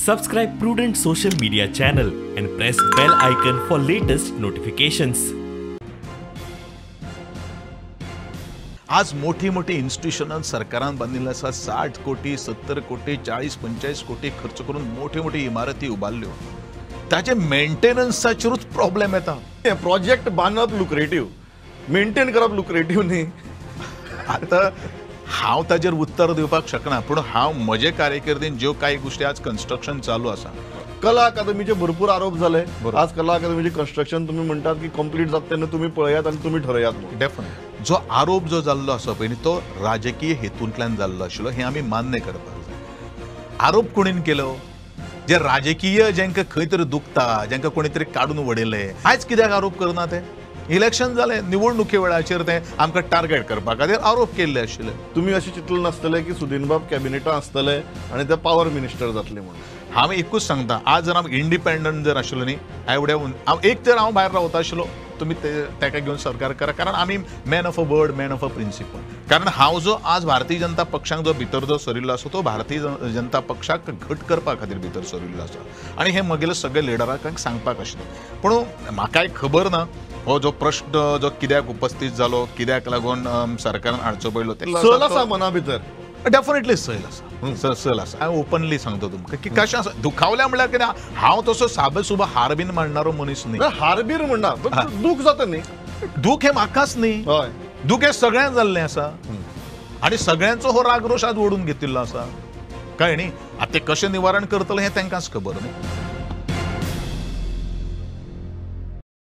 Subscribe Prudent Social Media channel and press bell icon for latest notifications. आज मोठी मोठी institution सरकारान बांधिल्ले आसा 60 कोटी 70 कोटी 40-45 कोटी खर्च करून मोठी मोठी इमारती उबारल्यो ताचे मेंटेनन्साचेरूच प्रॉब्लेम येता. प्रोजेक्ट बांदप लुक्रेटिव्ह मेंटेन करप लुक्रेटिव्ह न्ही. आता हांव ताजेर उत्तर दिवपाक शकना पूण हांव म्हजे कारकिर्दीन ज्यो कांय गोष्टी आज कन्स्ट्रक्शन चालू आसा. कला अकादमीचे भरपूर आरोप झाले. आज कला अकादमीचे कन्स्ट्रक्शन तुम्ही म्हणतात की कंप्लीट जाता तेन्ना तुम्ही पळयात आणि तुम्ही ठरयात. डेफिनेट जो आरोप जो जाल्लो आसा पळय तो राजकीय हेतूंतल्यान जाल्लो आशिल्लो हे आमी मान्य करपाक जाय. आरोप कोणीन केलो जे राजकीय जेंकां खंय तरी दुखता जेंकां कोणी तरी काडून उडयले आयज कित्याक आरोप करना ते. इलेक्शन जाले निवडणुके वेळाचेर ते आमकां टार्गेट करपा खातीर आरोप केल्ले आशिल्ले. तुम्ही अशें चिंतलें नासतले की सुदीनबाब कॅबिनेटां आसतले आनी ते पावर मिनिस्टर जातले म्हणून. हांव एकूच सांगता आज जर हांव इंडिपेंडंट जर आशिल्लो न्ही हांव एक तर हांव भायर रावता आशिल्लो तुमी ताका घेवन सरकार करा कारण आमी man of a word man of a principle. कारण हांव जो आज भारतीय जनता पक्षाक जो भितर जो सरिल्लो आसा तो भारतीय जनता पक्षाक घट करपा खातीर भितर सरिल्लो आसा आनी हे म्हगेले सगळे लिडरांक सांगपाक आशिल्लें. पूण म्हाकाय खबर ना हो जो प्रश्न जो कित्याक उपस्थित जालो कित्याक लागून सरकारान हाडचो पडलो ते सल आसा मना भितर. डेफिनेटली सल आसा हांव ओपनली सांगता तुमकां की कशें आसा दुखावल्या म्हणल्यार कितें हांव तसो साबेसुबा हार बीन मारणारो मनीस न्ही. हारबीर म्हणना दूख जाता न्ही. दूख हे म्हाकाच न्ही हय दूख हे सगळ्यांक जाल्लें आसा आनी सगळ्यांचो हो राग रोश आज ओडून घेतिल्लो आसा कळ्ळें न्ही. आतां ते कशें निवारण करतले हें तांकांच खबर न्ही.